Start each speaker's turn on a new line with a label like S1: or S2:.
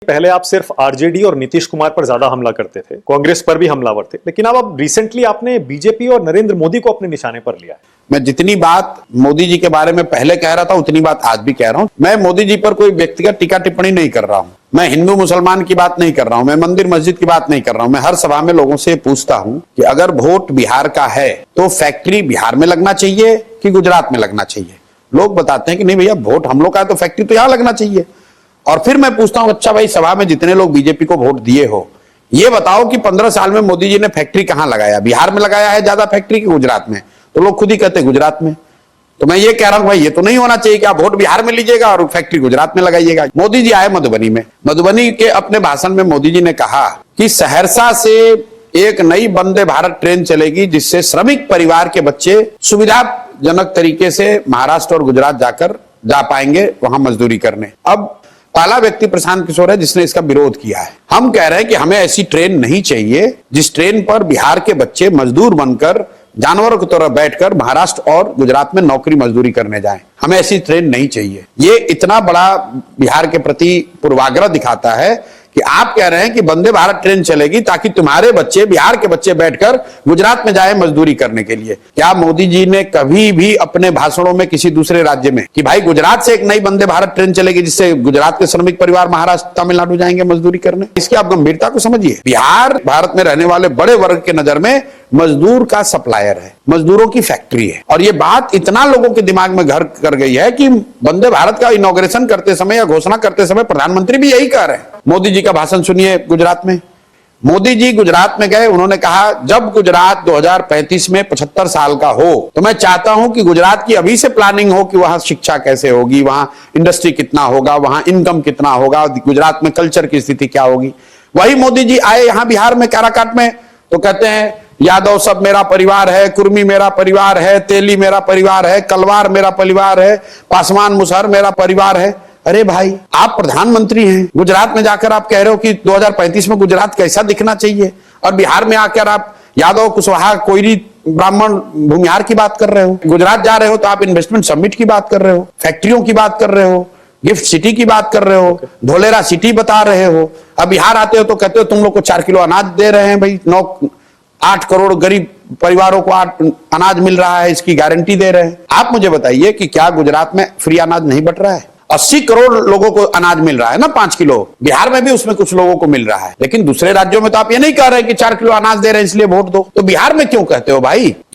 S1: पहले आप सिर्फ आरजेडी और नीतीश कुमार पर ज्यादा हमला करते थे, कांग्रेस पर भी हमलावर थे, लेकिन अब रिसेंटली आपने बीजेपी और नरेंद्र मोदी को अपने निशाने पर लिया है।
S2: मैं जितनी बात मोदी जी के बारे में पहले कह रहा था उतनी बात आज भी कह रहा हूं। मैं मोदी जी पर कोई व्यक्तिगत टीका टिप्पणी नहीं कर रहा हूं। मैं हिंदू मुसलमान की बात नहीं कर रहा हूं। मैं मंदिर मस्जिद की बात नहीं कर रहा हूं। मैं हर सभा में लोगों से पूछता हूं कि अगर वोट बिहार का है तो फैक्ट्री बिहार में लगना चाहिए कि गुजरात में लगना चाहिए। लोग बताते हैं कि नहीं भैया, वोट हम लोग का है तो फैक्ट्री तो यहां लगना चाहिए। और फिर मैं पूछता हूं, अच्छा भाई, सभा में जितने लोग बीजेपी को वोट दिए हो, ये बताओ कि 15 साल में मोदी जी ने फैक्ट्री कहां लगाया? बिहार में लगाया है ज्यादा फैक्ट्री कि गुजरात में? तो लोग खुद ही कहते हैं गुजरात में। तो मैं ये कह रहा हूं भाई, ये तो नहीं होना चाहिए कि आप वोट बिहार में लीजिएगा और फैक्ट्री गुजरात में लगाइएगा। मोदी जी आए मधुबनी में, मधुबनी के अपने भाषण में मोदी जी ने कहा कि सहरसा से एक नई वंदे भारत ट्रेन चलेगी जिससे श्रमिक परिवार के बच्चे सुविधाजनक तरीके से महाराष्ट्र और गुजरात जा पाएंगे वहां मजदूरी करने। अब पहला व्यक्ति प्रशांत किशोर है जिसने इसका विरोध किया है। हम कह रहे हैं कि हमें ऐसी ट्रेन नहीं चाहिए जिस ट्रेन पर बिहार के बच्चे मजदूर बनकर, जानवरों की तरह बैठकर महाराष्ट्र और गुजरात में नौकरी मजदूरी करने जाएं। हमें ऐसी ट्रेन नहीं चाहिए। ये इतना बड़ा बिहार के प्रति पूर्वाग्रह दिखाता है कि आप कह रहे हैं कि वंदे भारत ट्रेन चलेगी ताकि तुम्हारे बच्चे, बिहार के बच्चे बैठकर गुजरात में जाए मजदूरी करने के लिए। क्या मोदी जी ने कभी भी अपने भाषणों में किसी दूसरे राज्य में कि भाई गुजरात से एक नई वंदे भारत ट्रेन चलेगी जिससे गुजरात के श्रमिक परिवार महाराष्ट्र, तमिलनाडु जाएंगे मजदूरी करने? इसकी आप गंभीरता को समझिए। बिहार भारत में रहने वाले बड़े वर्ग के नजर में मजदूर का सप्लायर है, मजदूरों की फैक्ट्री है। और ये बात इतना लोगों के दिमाग में घर कर गई है कि वंदे भारत का इनॉग्रेशन करते समय या घोषणा करते समय प्रधानमंत्री भी यही कह रहे हैं। मोदी जी का भाषण सुनिए गुजरात में। मोदी जी गुजरात में गए, उन्होंने कहा जब गुजरात 2035 में 75 साल का हो तो मैं चाहता हूं कि गुजरात की अभी से प्लानिंग हो कि वहां शिक्षा कैसे होगी, वहां इंडस्ट्री कितना होगा, वहां इनकम कितना होगा, गुजरात में कल्चर की स्थिति क्या होगी। वही मोदी जी आए यहां बिहार में काराकाट में तो कहते हैं यादव सब मेरा परिवार है, कुर्मी मेरा परिवार है, तेली मेरा परिवार है, कलवार मेरा परिवार है, पासवान मुसहर मेरा परिवार है। अरे भाई, आप प्रधानमंत्री हैं, गुजरात में जाकर आप कह रहे हो कि 2035 में गुजरात कैसा दिखना चाहिए, और बिहार में आकर आप यादव, कुशवाहा, कोयरी, ब्राह्मण, भूमिहार की बात कर रहे हो। गुजरात जा रहे हो तो आप इन्वेस्टमेंट समिट की बात कर रहे हो, फैक्ट्रियों की बात कर रहे हो, गिफ्ट सिटी की बात कर रहे हो, धोलेरा सिटी बता रहे हो। अब बिहार आते हो तो कहते हो तुम लोग को 4 किलो अनाज दे रहे हैं। भाई 8 करोड़ गरीब परिवारों को अनाज मिल रहा है, इसकी गारंटी दे रहे हैं। आप मुझे बताइए कि क्या गुजरात में फ्री अनाज नहीं बट रहा है? 80 करोड़ लोगों को अनाज मिल रहा है ना, 5 किलो। बिहार में भी उसमें कुछ लोगों को मिल रहा है, लेकिन दूसरे राज्यों में तो आप ये नहीं कह रहे कि 4 किलो अनाज दे रहे हैं इसलिए वोट दो। तो बिहार में क्यों कहते हो भाई?